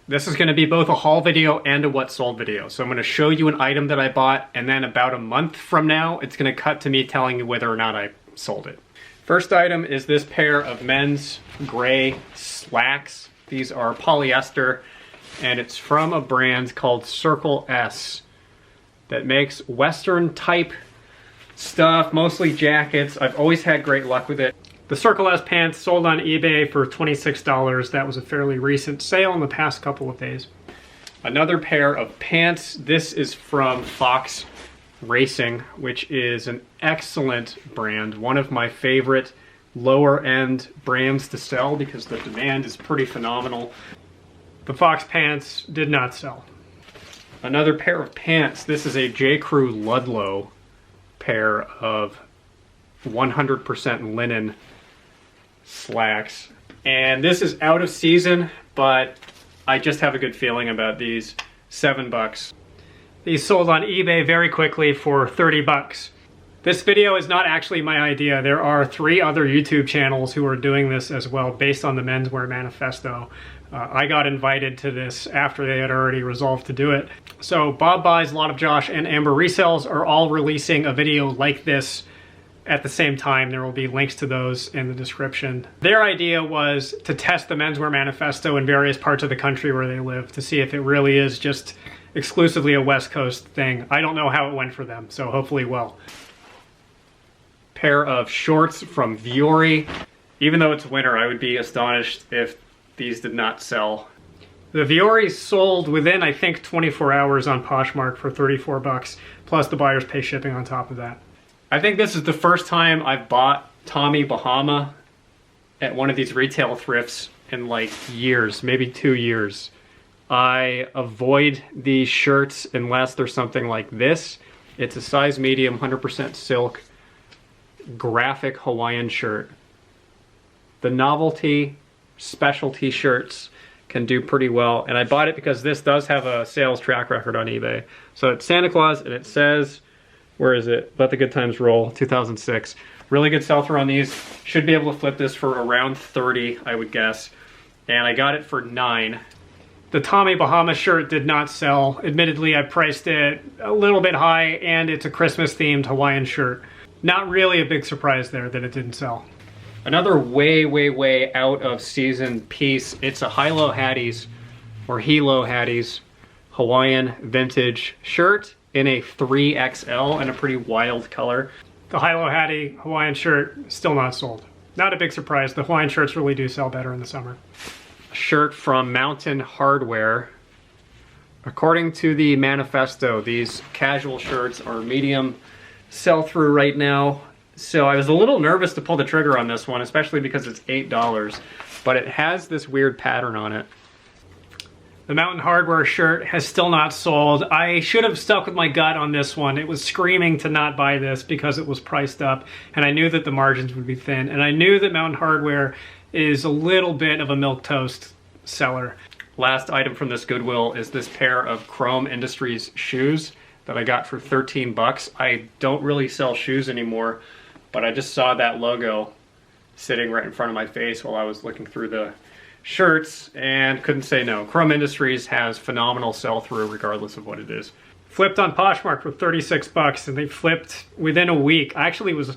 This is going to be both a haul video and a what sold video. So I'm going to show you an item that I bought, and then about a month from now, it's going to cut to me telling you whether or not I sold it. First item is this pair of men's gray slacks. These are polyester, and it's from a brand called Circle S that makes Western type stuff, mostly jackets. I've always had great luck with it. The Circle S pants sold on eBay for $26. That was a fairly recent sale in the past couple of days. Another pair of pants. This is from Fox Racing, which is an excellent brand. One of my favorite lower end brands to sell because the demand is pretty phenomenal. The Fox pants did not sell. Another pair of pants. This is a J. Crew Ludlow pair of 100% linen slacks. And this is out of season, but I just have a good feeling about these. $7. These sold on eBay very quickly for 30 bucks. This video is not actually my idea. There are 3 other YouTube channels who are doing this as well, based on the Menswear Manifesto. I got invited to this after they had already resolved to do it. So B0b Buys, A Lot of Josh, and Amber Resells are all releasing a video like this at the same time. There will be links to those in the description. Their idea was to test the Menswear Manifesto in various parts of the country where they live to see if it really is just exclusively a West Coast thing. I don't know how it went for them, so hopefully well. Pair of shorts from Vuori. Even though it's winter, I would be astonished if these did not sell. The Vuori sold within, I think, 24 hours on Poshmark for 34 bucks, plus the buyers pay shipping on top of that. I think this is the first time I've bought Tommy Bahama at one of these retail thrifts in like years, maybe 2 years. I avoid these shirts unless there's something like this. It's a size medium, 100% silk, graphic Hawaiian shirt. The novelty specialty shirts can do pretty well, and I bought it because this does have a sales track record on eBay. So it's Santa Claus, and it says, where is it? Let the Good Times Roll, 2006. Really good sell-through on these. Should be able to flip this for around 30, I would guess. And I got it for 9. The Tommy Bahama shirt did not sell. Admittedly, I priced it a little bit high, and it's a Christmas-themed Hawaiian shirt. Not really a big surprise there that it didn't sell. Another way out of season piece. It's a Hilo Hatties, or Hilo Hatties, Hawaiian vintage shirt in a 3XL and a pretty wild color. The Hilo Hattie Hawaiian shirt still not sold. Not a big surprise. The Hawaiian shirts really do sell better in the summer. A shirt from Mountain Hardwear. According to the manifesto, these casual shirts are medium sell-through right now. So I was a little nervous to pull the trigger on this one, especially because it's $8, but it has this weird pattern on it. The Mountain Hardwear shirt has still not sold. I should have stuck with my gut on this one. It was screaming to not buy this because it was priced up, and I knew that the margins would be thin, and I knew that Mountain Hardwear is a little bit of a milquetoast seller. Last item from this Goodwill is this pair of Chrome Industries shoes that I got for 13 bucks. I don't really sell shoes anymore, but I just saw that logo sitting right in front of my face while I was looking through the shirts and couldn't say no. Chrome Industries has phenomenal sell-through regardless of what it is. Flipped on Poshmark for 36 bucks, and they flipped within a week. I actually was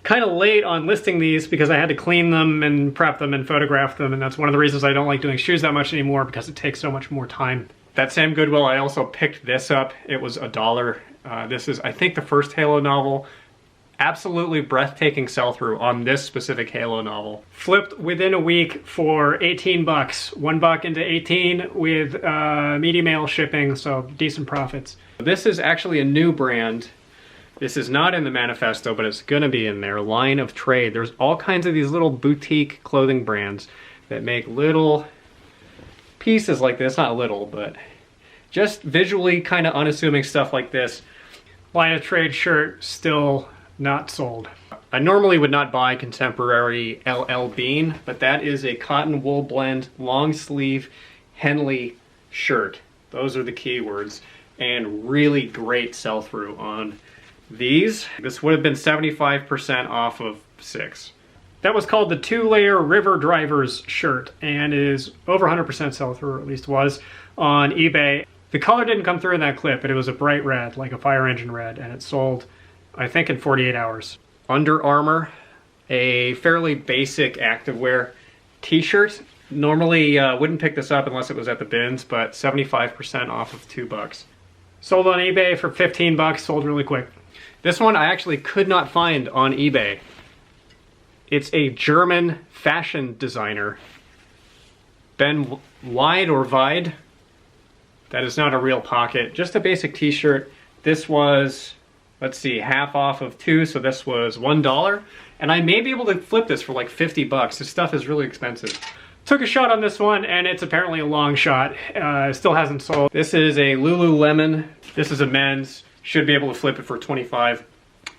kind of late on listing these because I had to clean them and prep them and photograph them, and that's one of the reasons I don't like doing shoes that much anymore, because it takes so much more time. That same Goodwill, I also picked this up. It was $1. This is, I think, the first Halo novel. Absolutely breathtaking sell-through on this specific Halo novel. Flipped within a week for 18 bucks. $1 into 18 with medium mail shipping, so decent profits. This is actually a new brand. This is not in the manifesto, but it's gonna be in there. Line of Trade. There's all kinds of these little boutique clothing brands that make little pieces like this. Not little, but just visually kind of unassuming stuff like this. Line of Trade shirt still not sold. I normally would not buy contemporary LL Bean, but that is a cotton wool blend long sleeve Henley shirt. Those are the keywords, and really great sell-through on these. This would have been 75% off of 6. That was called the 2-layer River Drivers shirt and is over 100% sell-through, or at least was, on eBay. The color didn't come through in that clip, but it was a bright red, like a fire engine red, and it sold, I think, in 48 hours. Under Armour, a fairly basic activewear t-shirt. Normally wouldn't pick this up unless it was at the bins, but 75% off of $2. Sold on eBay for 15 bucks, sold really quick. This one I actually could not find on eBay. It's a German fashion designer. Ben Wide or Vide. That is not a real pocket, just a basic t-shirt. This was, let's see, half off of 2, so this was $1. And I may be able to flip this for like 50 bucks. This stuff is really expensive. Took a shot on this one, and it's apparently a long shot. It still hasn't sold. This is a Lululemon. This is a men's. Should be able to flip it for 25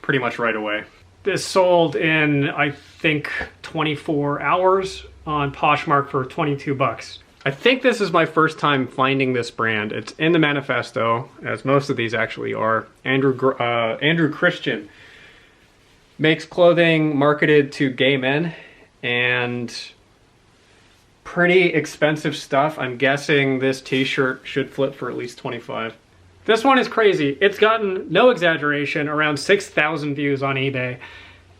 pretty much right away. This sold in, I think, 24 hours on Poshmark for 22 bucks. I think this is my first time finding this brand. It's in the manifesto, as most of these actually are. Andrew Christian makes clothing marketed to gay men, and pretty expensive stuff. I'm guessing this t-shirt should flip for at least 25. This one is crazy. It's gotten, no exaggeration, around 6,000 views on eBay.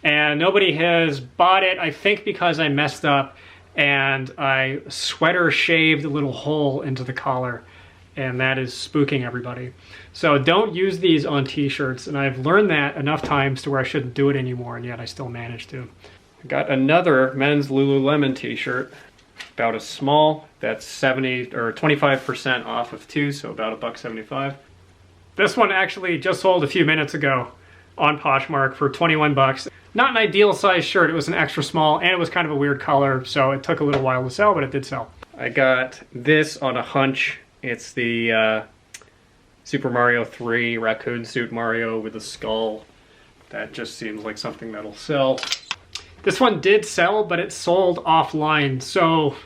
And nobody has bought it, I think because I messed up and I sweater shaved a little hole into the collar. And that is spooking everybody. So don't use these on t-shirts. And I've learned that enough times to where I shouldn't do it anymore, and yet I still managed to. I got another men's Lululemon t-shirt. About a small, that's 70 or 25% off of 2, so about $1.75. This one actually just sold a few minutes ago on Poshmark for 21 bucks. Not an ideal size shirt, it was an extra small, and it was kind of a weird color, so it took a little while to sell, but it did sell. I got this on a hunch. It's the Super Mario 3 raccoon suit Mario with a skull. That just seems like something that'll sell. This one did sell, but it sold offline. So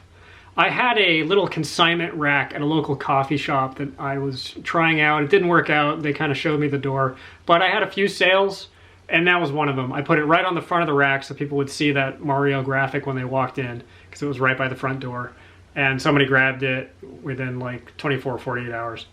I had a little consignment rack at a local coffee shop that I was trying out. It didn't work out. They kind of showed me the door. But I had a few sales, and that was one of them. I put it right on the front of the rack so people would see that Mario graphic when they walked in, because it was right by the front door. And somebody grabbed it within like 24, 48 hours.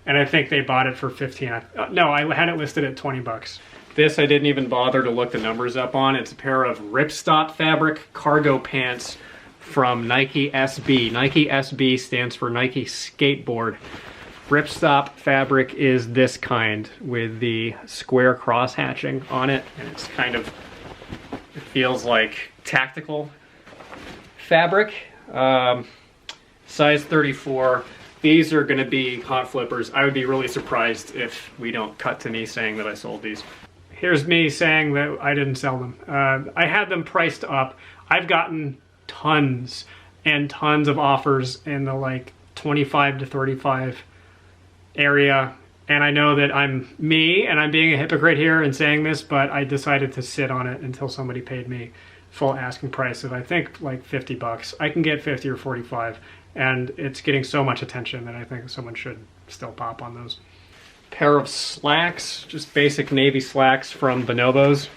And I think they bought it for 15. No, I had it listed at 20 bucks. This I didn't even bother to look the numbers up on. It's a pair of ripstop fabric cargo pants from Nike SB. Nike SB stands for Nike Skateboard. Ripstop fabric is this kind with the square cross hatching on it. And it's kind of, it feels like tactical fabric. Size 34. These are gonna be hot flippers. I would be really surprised if we don't cut to me saying that I sold these. Here's me saying that I didn't sell them. I had them priced up. I've gotten tons and tons of offers in the like 25 to 35 area. And I know that I'm me and I'm being a hypocrite here and saying this, but I decided to sit on it until somebody paid me full asking price of, I think, like 50 bucks. I can get 50 or 45, and it's getting so much attention that I think someone should still pop on those. Pair of slacks, just basic navy slacks from Bonobos.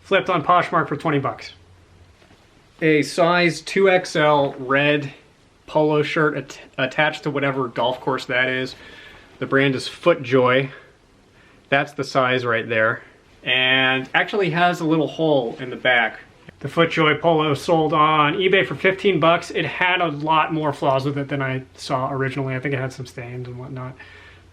Flipped on Poshmark for 20 bucks. A size 2XL red polo shirt attached to whatever golf course that is. The brand is FootJoy. That's the size right there. And actually has a little hole in the back. The FootJoy polo sold on eBay for 15 bucks. It had a lot more flaws with it than I saw originally. I think it had some stains and whatnot.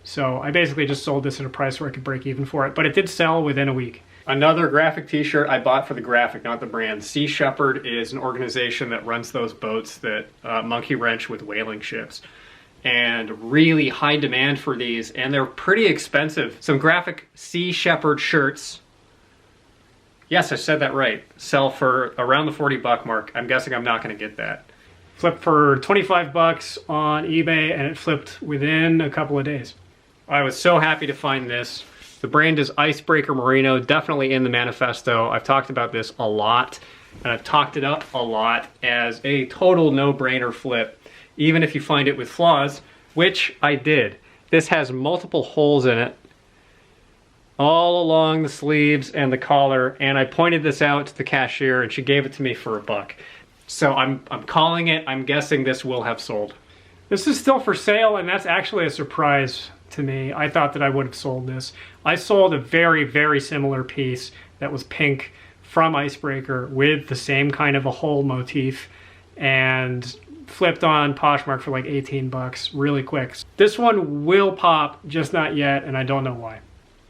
So I basically just sold this at a price where I could break even for it, but it did sell within a week. Another graphic t-shirt I bought for the graphic, not the brand. Sea Shepherd is an organization that runs those boats that monkey wrench with whaling ships. And really high demand for these, and they're pretty expensive. Some graphic Sea Shepherd shirts, yes, I said that right, sell for around the 40 buck mark. I'm guessing I'm not gonna get that. Flipped for 25 bucks on eBay, and it flipped within a couple of days. I was so happy to find this. The brand is Icebreaker Merino, definitely in the manifesto. I've talked about this a lot, and I've talked it up a lot as a total no-brainer flip, even if you find it with flaws, which I did. This has multiple holes in it, all along the sleeves and the collar, and I pointed this out to the cashier and she gave it to me for $1. So I'm calling it. I'm guessing this will have sold. This is still for sale, and that's actually a surprise to me. I thought that I would have sold this. I sold a very, very similar piece that was pink from Icebreaker with the same kind of a hole motif, and flipped on Poshmark for like 18 bucks really quick. This one will pop, just not yet, and I don't know why.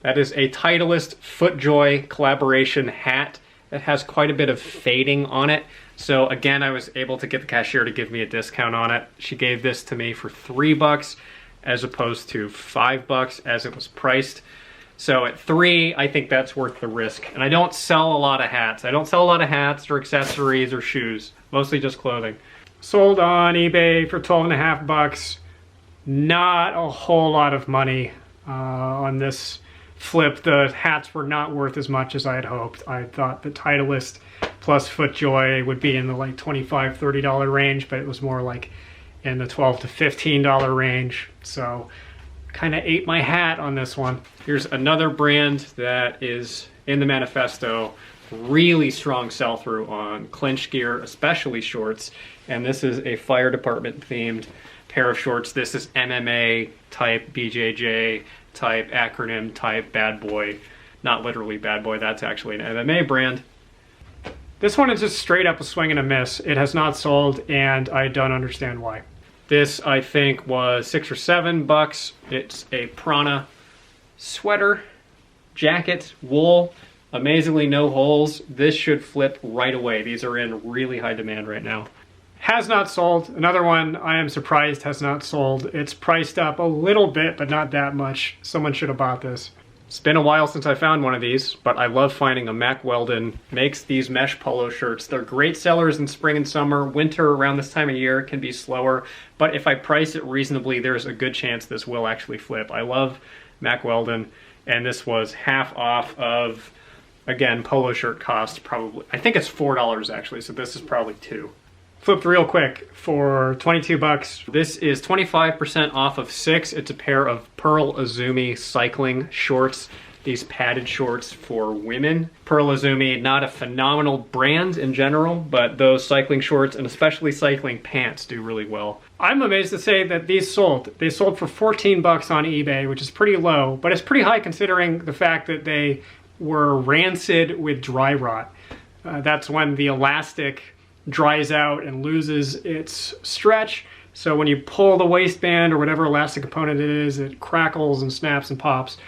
That is a Titleist FootJoy collaboration hat that has quite a bit of fading on it. So again, I was able to get the cashier to give me a discount on it. She gave this to me for $3 as opposed to $5 as it was priced. So at $3, I think that's worth the risk. And I don't sell a lot of hats. I don't sell a lot of hats or accessories or shoes, mostly just clothing. Sold on eBay for $12.50. Not a whole lot of money on this flip. The hats were not worth as much as I had hoped. I thought the Titleist plus FootJoy would be in the like $25, $30 range, but it was more like in the $12 to $15 range. So kind of ate my hat on this one. Here's another brand that is in the manifesto. Really strong sell-through on clinch gear, especially shorts. And this is a fire department themed pair of shorts. This is MMA type, BJJ type, acronym type, bad boy. Not literally bad boy, that's actually an MMA brand. This one is just straight up a swing and a miss. It has not sold, and I don't understand why. This, I think, was $6 or $7. It's a Prana sweater, jacket, wool, amazingly no holes. This should flip right away. These are in really high demand right now. Has not sold. Another one I am surprised has not sold. It's priced up a little bit, but not that much. Someone should have bought this. It's been a while since I found one of these, but I love finding them. Mack Weldon makes these mesh polo shirts. They're great sellers in spring and summer. Winter around this time of year can be slower, but if I price it reasonably, there's a good chance this will actually flip. I love Mack Weldon, and this was half off of, again, polo shirt cost probably. I think it's $4 actually, so this is probably $2. Flipped real quick for 22 bucks. This is 25% off of 6. It's a pair of Pearl Izumi cycling shorts. These padded shorts for women. Pearl Izumi, not a phenomenal brand in general, but those cycling shorts and especially cycling pants do really well. I'm amazed to say that these sold. They sold for 14 bucks on eBay, which is pretty low, but it's pretty high considering the fact that they were rancid with dry rot. That's when the elastic dries out and loses its stretch. So when you pull the waistband or whatever elastic component it is, it crackles and snaps and pops.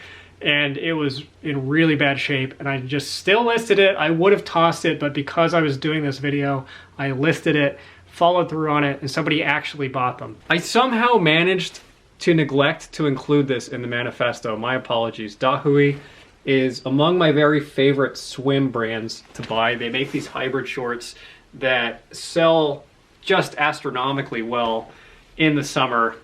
And it was in really bad shape, and I just still listed it. I would have tossed it, but because I was doing this video, I listed it, followed through on it, and somebody actually bought them. I somehow managed to neglect to include this in the manifesto. My apologies. Dahui is among my very favorite swim brands to buy. They make these hybrid shorts that sell just astronomically well in the summer.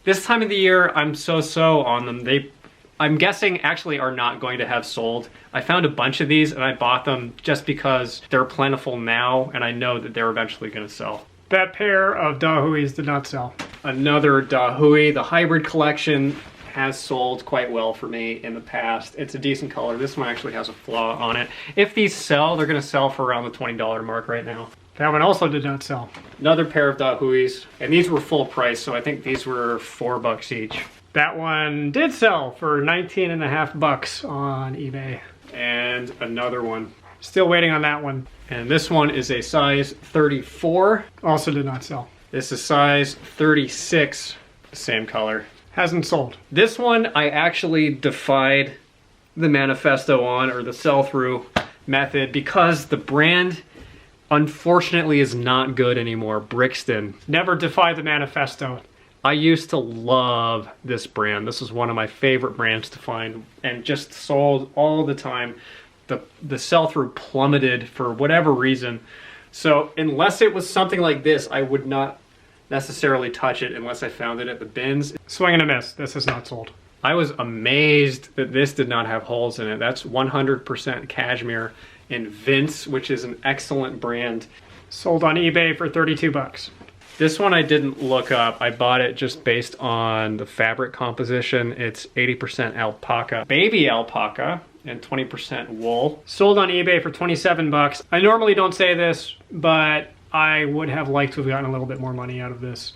This time of the year, I'm so-so on them. They, I'm guessing, actually are not going to have sold. I found a bunch of these and I bought them just because they're plentiful now and I know that they're eventually going to sell. That pair of Dahuis did not sell. Another Dahui, the hybrid collection, has sold quite well for me in the past. It's a decent color. This one actually has a flaw on it. If these sell, they're going to sell for around the $20 mark right now. That one also did not sell. Another pair of Dahuis, and these were full price, so I think these were $4 each. That one did sell for 19.5 bucks on eBay. And another one. Still waiting on that one. And this one is a size 34. Also did not sell. This is size 36, same color. Hasn't sold. This one I actually defied the manifesto on, or the sell-through method, because the brand unfortunately is not good anymore. Brixton. Never defied the manifesto. I used to love this brand. This is one of my favorite brands to find and just sold all the time. The sell-through plummeted for whatever reason. So unless it was something like this, I would not necessarily touch it unless I found it at the bins. Swing and a miss. This is not sold. I was amazed that this did not have holes in it. That's 100% cashmere in Vince, which is an excellent brand. Sold on eBay for 32 bucks. This one I didn't look up. I bought it just based on the fabric composition. It's 80% alpaca. Baby alpaca, and 20% wool. Sold on eBay for 27 bucks. I normally don't say this, but I would have liked to have gotten a little bit more money out of this.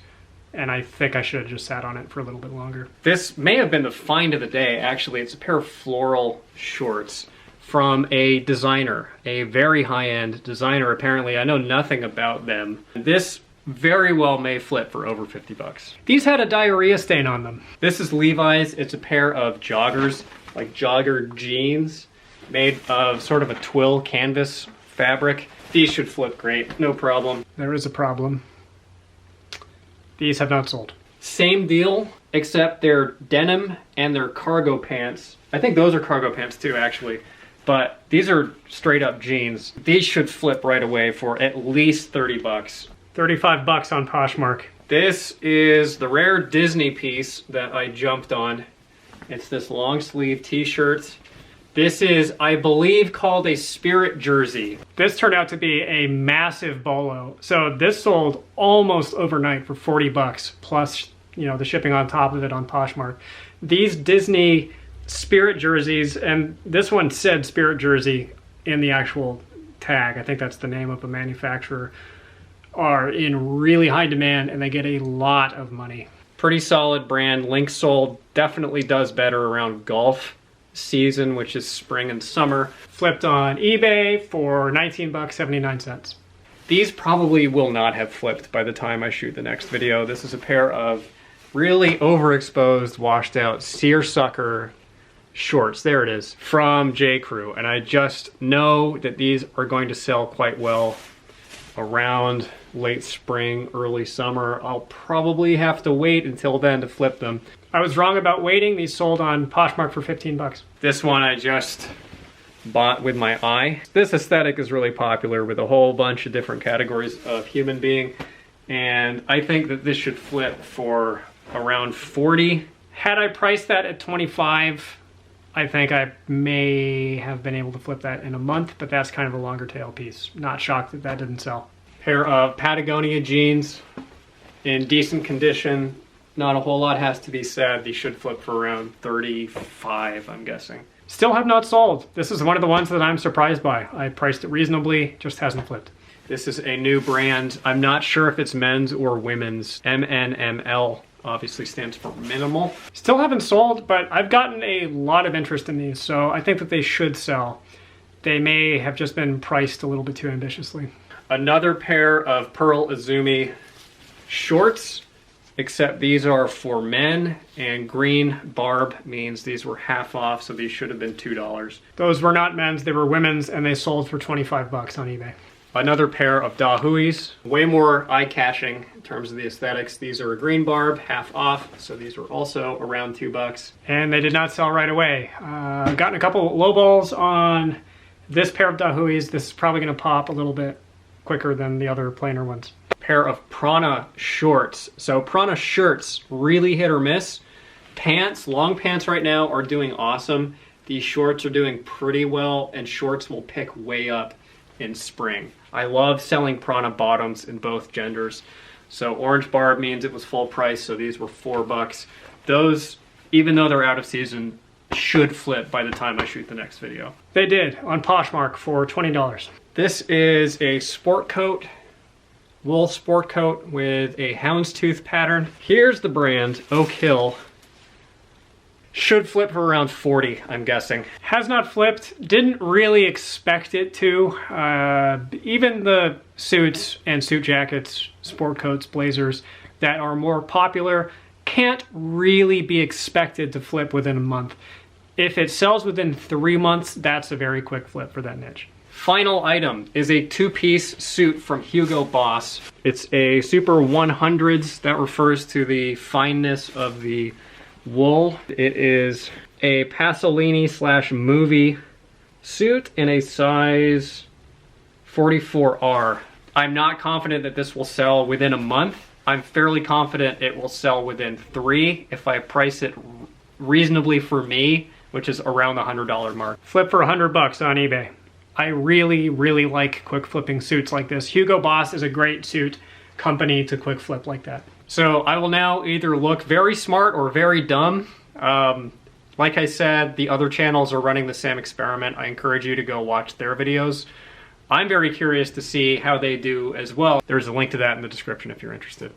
And I think I should have just sat on it for a little bit longer. This may have been the find of the day, actually. It's a pair of floral shorts from a designer, a very high-end designer, apparently. I know nothing about them. This very well may flip for over 50 bucks. These had a diarrhea stain on them. This is Levi's. It's a pair of joggers, like jogger jeans, made of sort of a twill canvas fabric. These should flip great, no problem. There is a problem. These have not sold. Same deal, except they're denim and they're cargo pants. I think those are cargo pants too, actually. But these are straight up jeans. These should flip right away for at least 30 bucks. 35 bucks on Poshmark. This is the rare Disney piece that I jumped on. It's this long sleeve t-shirt. This is, I believe, called a Spirit jersey. This turned out to be a massive bolo. So this sold almost overnight for 40 bucks, plus, you know, the shipping on top of it on Poshmark. These Disney Spirit jerseys, and this one said Spirit jersey in the actual tag, I think that's the name of a manufacturer, are in really high demand and they get a lot of money. Pretty solid brand. Link sold, definitely does better around golf season, which is spring and summer. Flipped on eBay for 19 bucks 79 cents. These probably will not have flipped by the time I shoot the next video. This is a pair of really overexposed, washed out seersucker shorts. There it is, from J. Crew. And I just know that these are going to sell quite well around late spring, early summer. I'll probably have to wait until then to flip them. I was wrong about waiting. These sold on Poshmark for 15 bucks. This one I just bought with my eye. This aesthetic is really popular with a whole bunch of different categories of human being. And I think that this should flip for around 40. Had I priced that at 25, I think I may have been able to flip that in a month, but that's kind of a longer tail piece. Not shocked that that didn't sell. Pair of Patagonia jeans in decent condition. Not a whole lot has to be said. These should flip for around 35, I'm guessing. Still have not sold. This is one of the ones that I'm surprised by. I priced it reasonably, just hasn't flipped. This is a new brand. I'm not sure if it's men's or women's. MNML obviously stands for minimal. Still haven't sold, but I've gotten a lot of interest in these, so I think that they should sell. They may have just been priced a little bit too ambitiously. Another pair of Pearl Izumi shorts, except these are for men, and green barb means these were half off, so these should have been $2. Those were not men's, they were women's, and they sold for 25 bucks on eBay. Another pair of Dahuis, way more eye-catching in terms of the aesthetics. These are a green barb, half off, so these were also around $2. And they did not sell right away. I've gotten a couple low balls on this pair of Dahuis. This is probably gonna pop a little bit quicker than the other plainer ones. Pair of Prana shorts. So Prana shirts, really hit or miss. Pants, long pants right now are doing awesome. These shorts are doing pretty well, and shorts will pick way up in spring. I love selling Prana bottoms in both genders. So orange barb means it was full price, so these were $4. Those, even though they're out of season, should flip by the time I shoot the next video. They did on Poshmark for $20. This is a sport coat, wool sport coat with a houndstooth pattern. Here's the brand, Oak Hill. Should flip for around 40, I'm guessing. Has not flipped, didn't really expect it to. Even the suits and suit jackets, sport coats, blazers that are more popular can't really be expected to flip within a month. If it sells within 3 months, that's a very quick flip for that niche. Final item is a two-piece suit from Hugo Boss. It's a Super 100s. That refers to the fineness of the wool. It is a Pasolini / movie suit in a size 44R. I'm not confident that this will sell within a month. I'm fairly confident it will sell within 3 if I price it reasonably for me, which is around the $100 mark. Flip for 100 bucks on eBay. I really, really like quick flipping suits like this. Hugo Boss is a great suit company to quick flip like that. So I will now either look very smart or very dumb. Like Like I said, the other channels are running the same experiment. I encourage you to go watch their videos. I'm very curious to see how they do as well. There's a link to that in the description if you're interested.